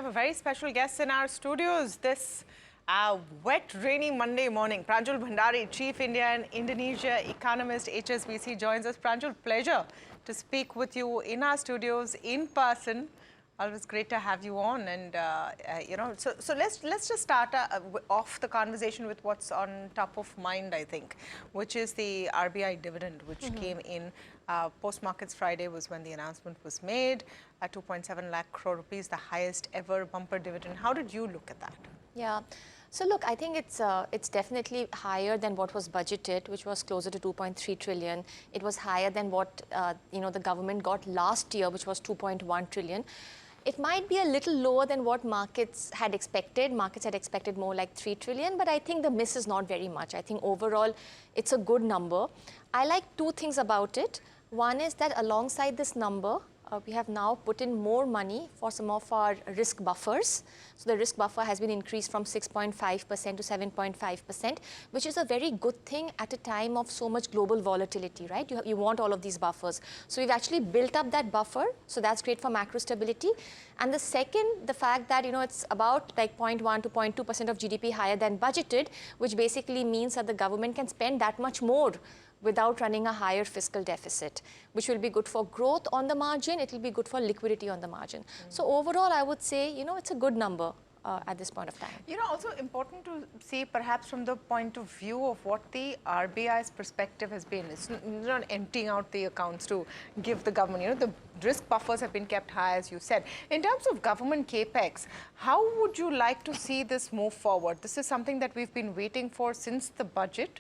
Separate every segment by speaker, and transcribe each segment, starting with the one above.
Speaker 1: have a very special guest in our studios this wet, rainy Monday morning. Pranjul Bhandari, Chief India and Indonesia economist, HSBC, joins us. Pranjul, pleasure to speak with you in our studios in person. Always great to have you on, and so let's just start off the conversation with what's on top of mind, I think, which is the RBI dividend, which came in post markets Friday was when the announcement was made. 2.7 lakh crore rupees, the highest ever bumper dividend. How did you look at that?
Speaker 2: Yeah. So look, I think it's definitely higher than what was budgeted, which was closer to 2.3 trillion. It was higher than what the government got last year, which was 2.1 trillion. It might be a little lower than what markets had expected. Markets had expected more like 3 trillion, but I think the miss is not very much. I think overall, it's a good number. I like two things about it. One is that alongside this number, we have now put in more money for some of our risk buffers. So the risk buffer has been increased from 6.5% to 7.5%, which is a very good thing at a time of so much global volatility, right? You want all of these buffers. So we've actually built up that buffer. So that's great for macro stability. And the second, the fact that, it's about like 0.1 to 0.2% of GDP higher than budgeted, which basically means that the government can spend that much more without running a higher fiscal deficit, which will be good for growth on the margin. It will be good for liquidity on the margin. So overall, I would say, it's a good number at this point of time.
Speaker 1: Also important to see perhaps from the point of view of what the RBI's perspective has been. It's not emptying out the accounts to give the government, the risk buffers have been kept high, as you said. In terms of government Capex, how would you like to see this move forward? This is something that we've been waiting for since the budget.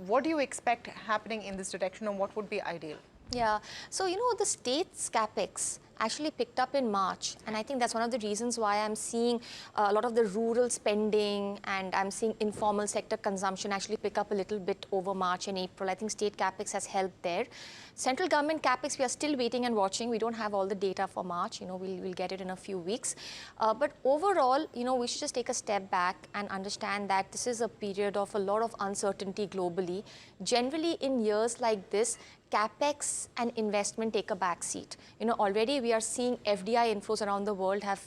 Speaker 1: What do you expect happening in this direction, and what would be ideal?
Speaker 2: Yeah, so the state's Capex actually picked up in March, and I think that's one of the reasons why I'm seeing a lot of the rural spending, and I'm seeing informal sector consumption actually pick up a little bit over March and April. I think state Capex has helped there. Central government Capex, we are still waiting and watching. We don't have all the data for March. We'll get it in a few weeks. But overall, we should just take a step back and understand that this is a period of a lot of uncertainty globally. Generally, in years like this, Capex and investment take a back seat. Already we are seeing FDI inflows around the world have,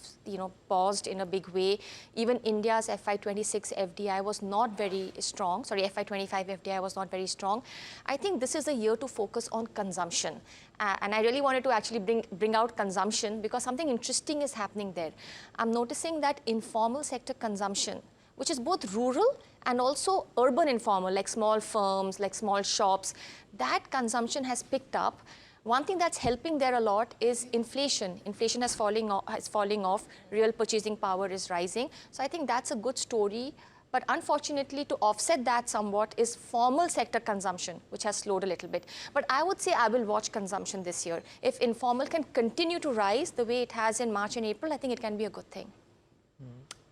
Speaker 2: paused in a big way. Even India's FY26 FDI was not very strong. Sorry, FY25 FDI was not very strong. I think this is a year to focus on consumption. And I really wanted to actually bring out consumption because something interesting is happening there. I'm noticing that informal sector consumption, which is both rural and also urban informal, like small firms, like small shops, that consumption has picked up. One thing that's helping there a lot is inflation. Inflation is falling off, real purchasing power is rising. So I think that's a good story. But unfortunately, to offset that somewhat is formal sector consumption, which has slowed a little bit. But I would say I will watch consumption this year. If informal can continue to rise the way it has in March and April, I think it can be a good thing.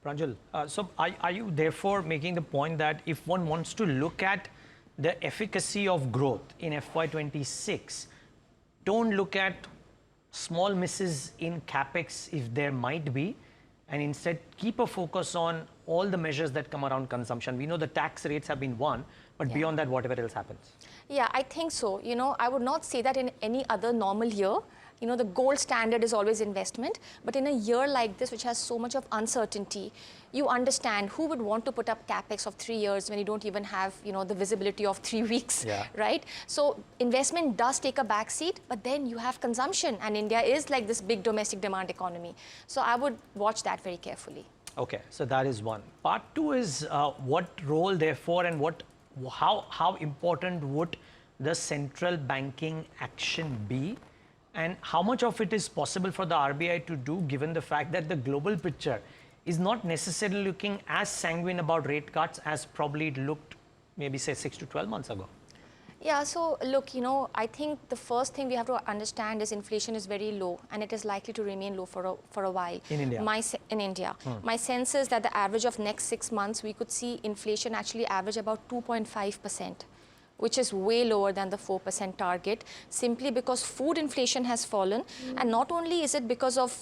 Speaker 3: Pranjul, so are you therefore making the point that if one wants to look at the efficacy of growth in FY26, don't look at small misses in Capex if there might be, and instead keep a focus on all the measures that come around consumption? We know the tax rates have been one, but beyond that, whatever else happens.
Speaker 2: Yeah, I think so. I would not say that in any other normal year. The gold standard is always investment. But in a year like this, which has so much of uncertainty, you understand who would want to put up Capex of 3 years when you don't even have, the visibility of 3 weeks, right? So investment does take a back seat, but then you have consumption. And India is like this big domestic demand economy. So I would watch that very carefully.
Speaker 3: Okay, so that is one. Part two is what role, therefore, and how important would the central banking action be? And how much of it is possible for the RBI to do, given the fact that the global picture is not necessarily looking as sanguine about rate cuts as probably it looked maybe say 6 to 12 months ago?
Speaker 2: Yeah, so look, I think the first thing we have to understand is inflation is very low and it is likely to remain low for a while.
Speaker 3: In India?
Speaker 2: In India. My sense is that the average of next 6 months, we could see inflation actually average about 2.5%. which is way lower than the 4% target, simply because food inflation has fallen. And not only is it because of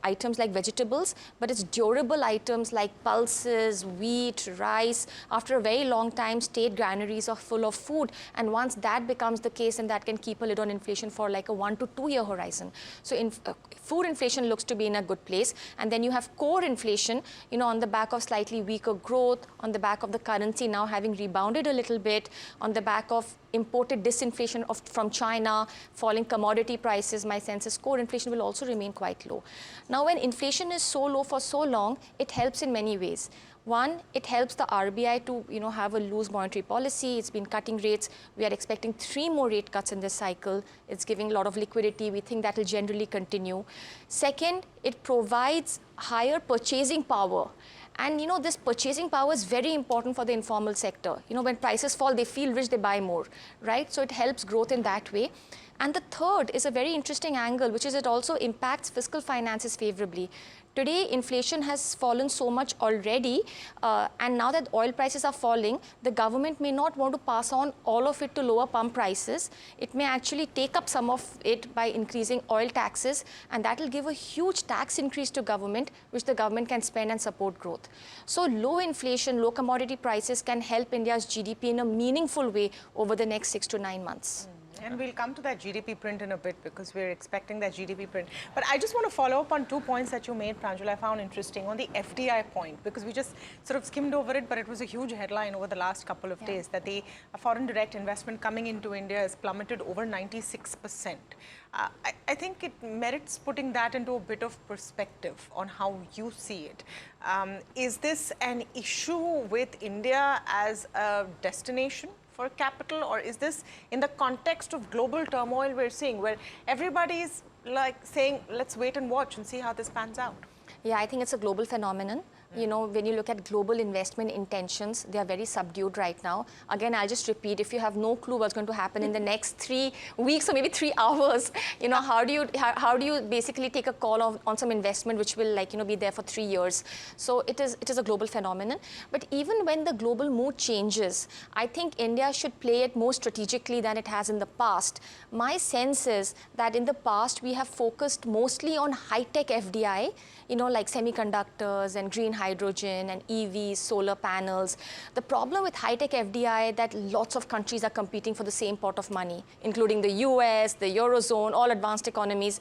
Speaker 2: items like vegetables, but it's durable items like pulses, wheat, rice. After a very long time, state granaries are full of food. And once that becomes the case, and that can keep a lid on inflation for like a 1 to 2 year horizon. So food inflation looks to be in a good place. And then you have core inflation, on the back of slightly weaker growth, on the back of the currency now having rebounded a little bit, on the back of imported disinflation from China, falling commodity prices. My sense is core inflation will also remain quite low. Now, when inflation is so low for so long, it helps in many ways. One, it helps the RBI to have a loose monetary policy. It's been cutting rates. We are expecting 3 more rate cuts in this cycle. It's giving a lot of liquidity. We think that will generally continue. Second, it provides higher purchasing power. And this purchasing power is very important for the informal sector. When prices fall, they feel rich, they buy more, right? So it helps growth in that way. And the third is a very interesting angle, which is it also impacts fiscal finances favorably. Today, inflation has fallen so much already, and now that oil prices are falling, the government may not want to pass on all of it to lower pump prices. It may actually take up some of it by increasing oil taxes, and that will give a huge tax increase to government, which the government can spend and support growth. So low inflation, low commodity prices can help India's GDP in a meaningful way over the next 6 to 9 months.
Speaker 1: And we'll come to that GDP print in a bit because we're expecting that GDP print. But I just want to follow up on 2 points that you made, Pranjul, I found interesting. On the FDI point, because we just sort of skimmed over it, but it was a huge headline over the last couple of days that the foreign direct investment coming into India has plummeted over 96%. I think it merits putting that into a bit of perspective on how you see it. Is this an issue with India as a destination for capital, or is this in the context of global turmoil we're seeing, where everybody's like saying, let's wait and watch and see how this pans out?
Speaker 2: Yeah, I think it's a global phenomenon. When you look at global investment intentions, they are very subdued right now. Again, I'll just repeat, if you have no clue what's going to happen in the next 3 weeks or maybe 3 hours, how do you basically take a call on some investment which will be there for 3 years? So it is a global phenomenon. But even when the global mood changes, I think India should play it more strategically than it has in the past. My sense is that in the past, we have focused mostly on high-tech FDI, like semiconductors and green hydrogen and EVs, solar panels. The problem with high-tech FDI that lots of countries are competing for the same pot of money, including the US, the Eurozone, all advanced economies.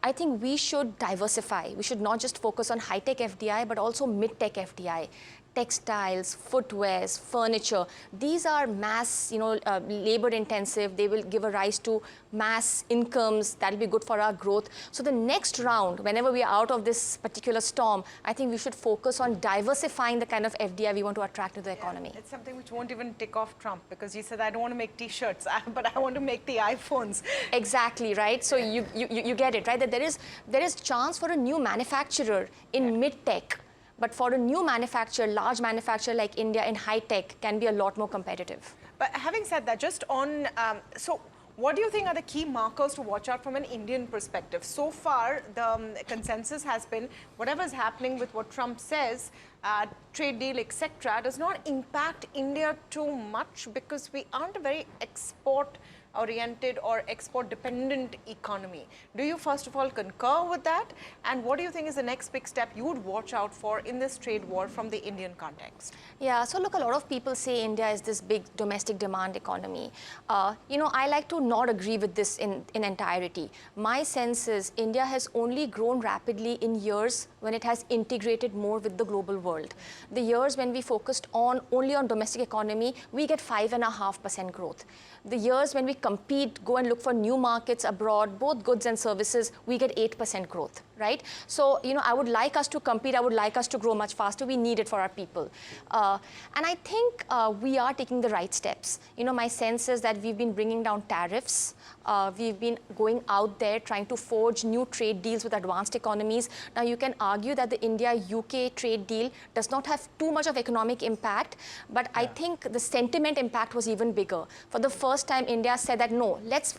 Speaker 2: I think we should diversify. We should not just focus on high-tech FDI, but also mid-tech FDI. Textiles, footwears, furniture, these are mass, labor intensive. They will give a rise to mass incomes. That will be good for our growth. So the next round, whenever we are out of this particular storm, I think we should focus on diversifying the kind of FDI we want to attract to the economy.
Speaker 1: It's something which won't even tick off Trump, because he said, I don't want to make T-shirts, but I want to make the iPhones.
Speaker 2: Exactly, right? So you get it, right? That there is chance for a new manufacturer in mid-tech. But for a new manufacturer, large manufacturer like India in high-tech can be a lot more competitive.
Speaker 1: But having said that, just on, so what do you think are the key markers to watch out from an Indian perspective? So far, the consensus has been whatever is happening with what Trump says, trade deal, etc., does not impact India too much because we aren't a very export-oriented or export-dependent economy. Do you, first of all, concur with that? And what do you think is the next big step you would watch out for in this trade war from the Indian context?
Speaker 2: Yeah, so look, a lot of people say India is this big domestic demand economy. I like to not agree with this in entirety. My sense is India has only grown rapidly in years when it has integrated more with the global world. The years when we focused only on domestic economy, we get 5.5% growth. The years when we compete, go and look for new markets abroad, both goods and services, we get 8% growth, right? So, I would like us to compete. I would like us to grow much faster. We need it for our people. And I think we are taking the right steps. My sense is that we've been bringing down tariffs. We've been going out there trying to forge new trade deals with advanced economies. Now, you can argue that the India-UK trade deal does not have too much of economic impact, but I think the sentiment impact was even bigger. For the first time, India said that, no, let's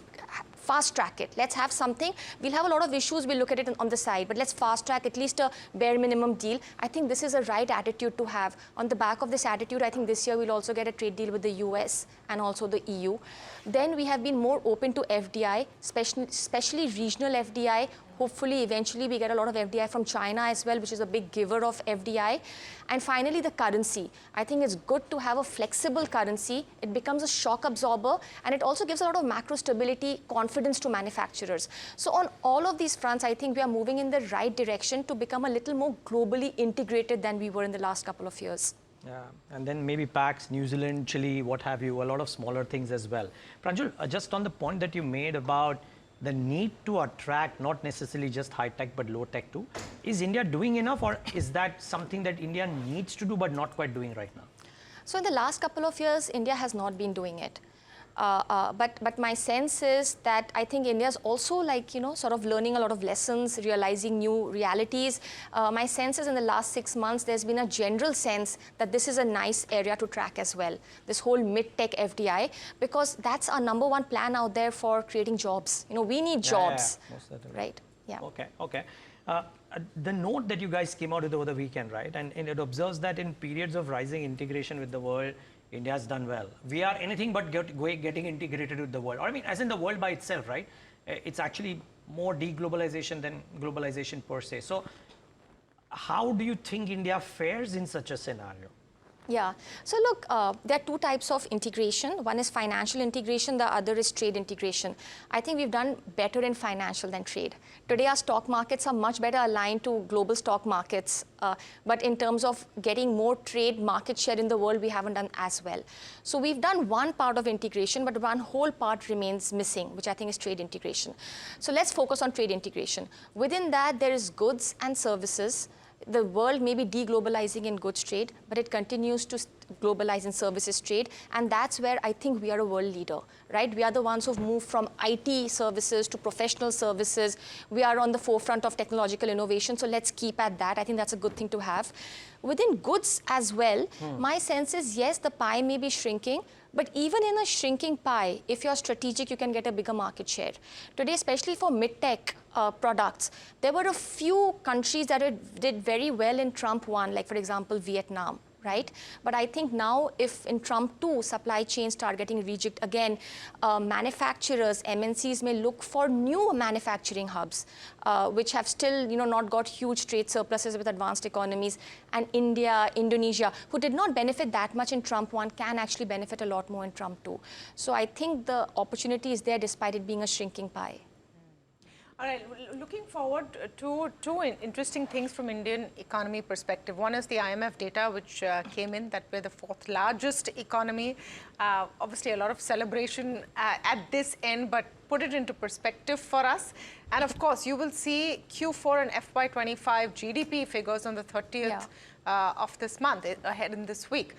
Speaker 2: fast track it. Let's have something. We'll have a lot of issues. We'll look at it on the side, but let's fast track at least a bare minimum deal. I think this is a right attitude to have. On the back of this attitude, I think this year we'll also get a trade deal with the US and also the EU. Then we have been more open to FDI, especially regional FDI. Hopefully, eventually, we get a lot of FDI from China as well, which is a big giver of FDI. And finally, the currency. I think it's good to have a flexible currency. It becomes a shock absorber, and it also gives a lot of macro stability, confidence to manufacturers. So on all of these fronts, I think we are moving in the right direction to become a little more globally integrated than we were in the last couple of years.
Speaker 3: Yeah, and then maybe Pax, New Zealand, Chile, what have you, a lot of smaller things as well. Pranjul, just on the point that you made about the need to attract not necessarily just high tech but low tech too. Is India doing enough, or is that something that India needs to do but not quite doing right now?
Speaker 2: So in the last couple of years, India has not been doing it. But my sense is that I think India is also sort of learning a lot of lessons, realizing new realities. My sense is in the last 6 months, there's been a general sense that this is a nice area to track as well, this whole mid-tech FDI, because that's our #1 plan out there for creating jobs. We need jobs,
Speaker 3: most certainly.
Speaker 2: right? Yeah.
Speaker 3: Okay. The note that you guys came out with over the weekend, right? And it observes that in periods of rising integration with the world, India has done well. We are anything but getting integrated with the world. Or I mean, as in the world by itself, right? It's actually more de-globalization than globalization per se. So how do you think India fares in such a scenario?
Speaker 2: Yeah. So look, there are two types of integration. One is financial integration. The other is trade integration. I think we've done better in financial than trade. Today, our stock markets are much better aligned to global stock markets. But in terms of getting more trade market share in the world, we haven't done as well. So we've done one part of integration, but one whole part remains missing, which I think is trade integration. So let's focus on trade integration. Within that, there is goods and services. The world may be de-globalizing in goods trade, but it continues to globalize in services trade. And that's where I think we are a world leader, right? We are the ones who've moved from IT services to professional services. We are on the forefront of technological innovation. So let's keep at that. I think that's a good thing to have. Within goods as well, my sense is, yes, the pie may be shrinking, but even in a shrinking pie, if you're strategic, you can get a bigger market share. Today, especially for mid-tech products, there were a few countries that did very well in Trump 1, like for example, Vietnam, right? But I think now if in Trump 2, supply chains start getting rejigged again, manufacturers, MNCs may look for new manufacturing hubs, which have still not got huge trade surpluses with advanced economies. And India, Indonesia, who did not benefit that much in Trump 1, can actually benefit a lot more in Trump 2. So I think the opportunity is there despite it being a shrinking pie.
Speaker 1: All right, looking forward to two interesting things from Indian economy perspective. One is the IMF data, which came in, that we're the 4th largest economy. Obviously, a lot of celebration at this end, but put it into perspective for us. And of course, you will see Q4 and FY25 GDP figures on the 30th of this month, ahead in this week.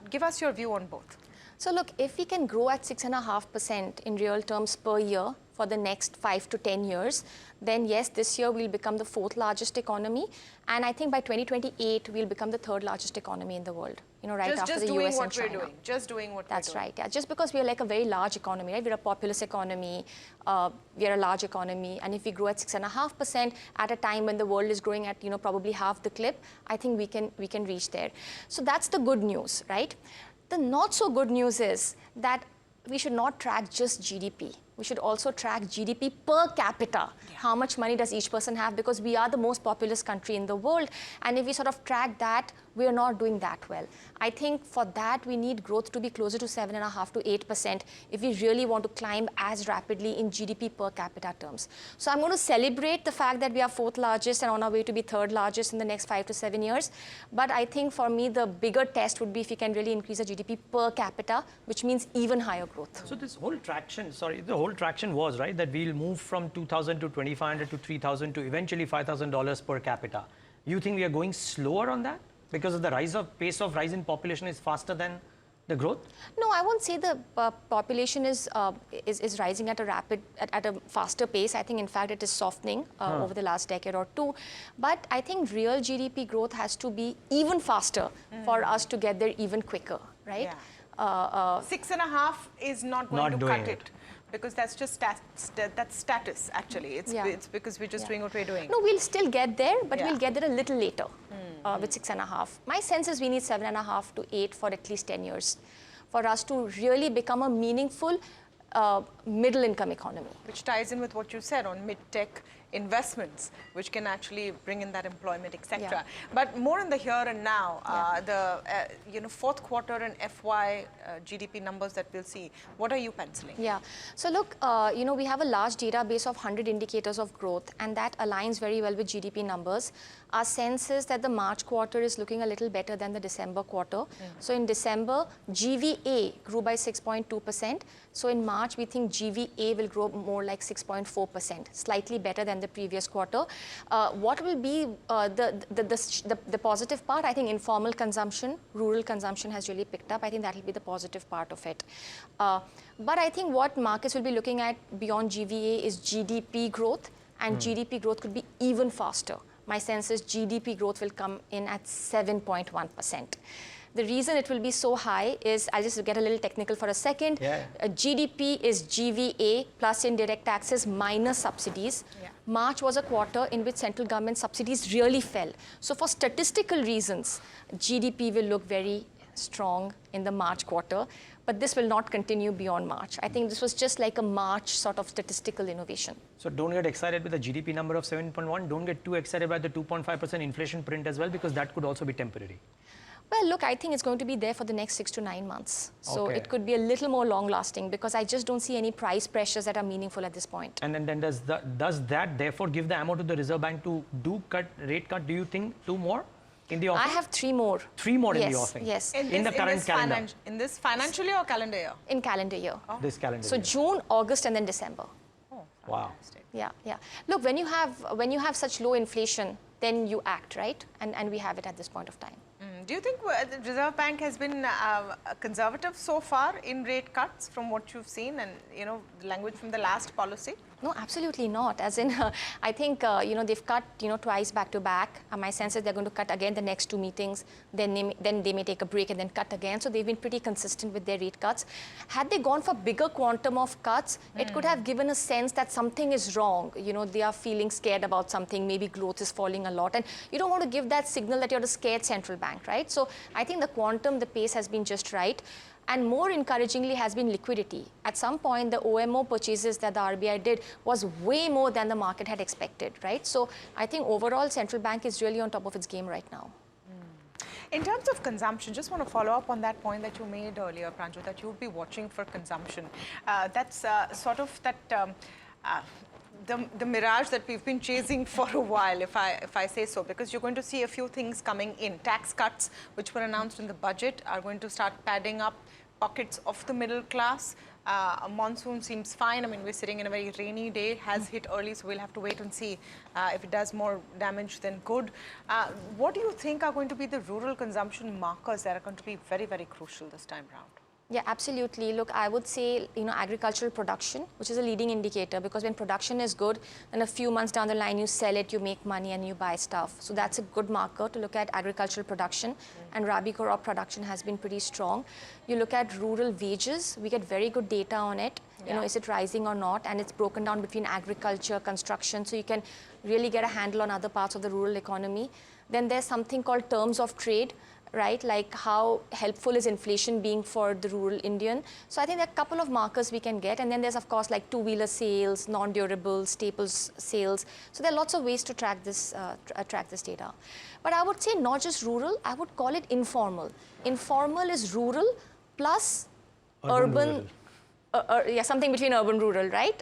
Speaker 1: Give us your view on both.
Speaker 2: So look, if we can grow at 6.5% in real terms per year for the next 5 to 10 years, then yes, this year we'll become the 4th largest economy. And I think by 2028, we'll become the 3rd largest economy in the world, right after the US and China.
Speaker 1: Just doing what we're doing.
Speaker 2: That's right, yeah. Just because we're like a very large economy, right? We're a populous economy, we're a large economy. And if we grow at 6.5% at a time when the world is growing at, probably half the clip, I think we can reach there. So that's the good news, right? The not so good news is that we should not track just GDP. We should also track GDP per capita. Yeah. How much money does each person have? Because we are the most populous country in the world. And if we sort of track that, we are not doing that well. I think for that, we need growth to be closer to 7.5 to 8% if we really want to climb as rapidly in GDP per capita terms. So I'm going to celebrate the fact that we are 4th largest and on our way to be 3rd largest in the next 5 to 7 years. But I think for me, the bigger test would be if we can really increase the GDP per capita, which means even higher growth.
Speaker 3: So this whole traction, the whole traction was, right, that we'll move from 2,000 to 2,500 to 3,000 to eventually $5,000 per capita. You think we are going slower on that? Because of the pace of rise in population is faster than the growth?
Speaker 2: No, I won't say the population is rising at a faster pace. I think, in fact, it is softening over the last decade or two. But I think real GDP growth has to be even faster for us to get there even quicker, right?
Speaker 1: Yeah. 6.5 is not going to cut it because that's just that's status actually. It's because we're just doing what we're doing.
Speaker 2: No, we'll still get there, but we'll get there a little later with 6.5. My sense is we need 7.5 to 8 for at least 10 years for us to really become a meaningful middle income economy.
Speaker 1: Which ties in with what you said on mid-tech investments, which can actually bring in that employment, etc. But more in the here and now, the fourth quarter and FY GDP numbers that we'll see, what are you penciling?
Speaker 2: Yeah. So look, we have a large database of 100 indicators of growth, and that aligns very well with GDP numbers. Our sense is that the March quarter is looking a little better than the December quarter. So in December, GVA grew by 6.2%. So in March, we think GVA will grow more like 6.4%, slightly better than the previous quarter. What will be the positive part? I think informal consumption, rural consumption has really picked up. I think that will be the positive part of it. But I think what markets will be looking at beyond GVA is GDP growth, and GDP growth could be even faster. My sense is GDP growth will come in at 7.1%. The reason it will be so high is, I'll just get a little technical for a second. GDP is GVA plus indirect taxes minus subsidies. March was a quarter in which central government subsidies really fell. So for statistical reasons, GDP will look very strong in the March quarter, but this will not continue beyond March. I think this was just like a March sort of statistical innovation.
Speaker 3: So don't get excited with the GDP number of 7.1. Don't get too excited by the 2.5% inflation print as well, because that could also be temporary.
Speaker 2: Well, look, I think it's going to be there for the next 6 to 9 months. So it could be a little more long-lasting, because I just don't see any price pressures that are meaningful at this point.
Speaker 3: And then does that therefore give the ammo to the Reserve Bank to do rate cut? Do you think 2 more in the offing?
Speaker 2: I have 3 more.
Speaker 3: 3 more in the offing?
Speaker 2: Yes.
Speaker 3: In the current calendar?
Speaker 1: In this financial year or calendar year?
Speaker 2: In calendar year.
Speaker 3: This calendar
Speaker 2: year. So June, August, and then December.
Speaker 1: Oh,
Speaker 3: wow.
Speaker 2: Yeah. Look, when you have such low inflation, then you act, right? And we have it at this point of time.
Speaker 1: Do you think the Reserve Bank has been conservative so far in rate cuts from what you've seen and, the language from the last policy?
Speaker 2: No, absolutely not. As in, I think, they've cut, twice back to back. My sense is they're going to cut again the next 2 meetings. Then they may take a break and then cut again. So they've been pretty consistent with their rate cuts. Had they gone for bigger quantum of cuts, it could have given a sense that something is wrong. They are feeling scared about something. Maybe growth is falling a lot. And you don't want to give that signal that you're a scared central bank, right? So I think the quantum, the pace has been just right. And more encouragingly has been liquidity. At some point, the OMO purchases that the RBI did was way more than the market had expected, right? So I think overall, central bank is really on top of its game right now.
Speaker 1: In terms of consumption, just want to follow up on that point that you made earlier, Pranjul, that you would be watching for consumption. That's sort of that... The mirage that we've been chasing for a while, if I say so, because you're going to see a few things coming in. Tax cuts, which were announced in the budget, are going to start padding up pockets of the middle class. A monsoon seems fine. I mean, we're sitting in a very rainy day, has hit early, so we'll have to wait and see if it does more damage than good. What do you think are going to be the rural consumption markers that are going to be very, very crucial this time round?
Speaker 2: Yeah, absolutely. Look, I would say, agricultural production, which is a leading indicator, because when production is good, then a few months down the line, you sell it, you make money, and you buy stuff. So that's a good marker to look at agricultural production. And Rabi crop production has been pretty strong. You look at rural wages, we get very good data on it. Is it rising or not? And it's broken down between agriculture, construction, so you can really get a handle on other parts of the rural economy. Then there's something called terms of trade, right? Like how helpful is inflation being for the rural Indian? So I think there are a couple of markers we can get. And then there's, of course, like two-wheeler sales, non-durable, staples sales. So there are lots of ways to track this data. But I would say not just rural, I would call it informal. Informal is rural plus urban something between urban rural, right?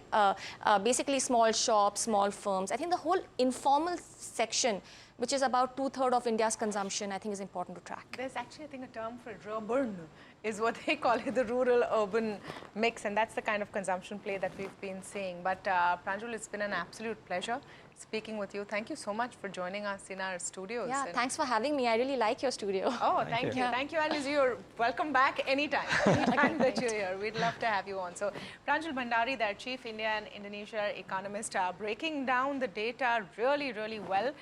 Speaker 2: Basically small shops, small firms. I think the whole informal section, which is about 2/3 of India's consumption, I think is important to track.
Speaker 1: There's actually, I think, a term for urban, is what they call it, the rural-urban mix, and that's the kind of consumption play that we've been seeing. But Pranjul, it's been an absolute pleasure speaking with you. Thank you so much for joining us in our studios.
Speaker 2: Yeah, thanks for having me. I really like your studio.
Speaker 1: Oh, thank you.
Speaker 2: Yeah.
Speaker 1: Thank you, and you're welcome back anytime. Anytime that you're here. We'd love to have you on. So, Pranjul Bhandari, their Chief India and Indonesia economist, breaking down the data really, really well.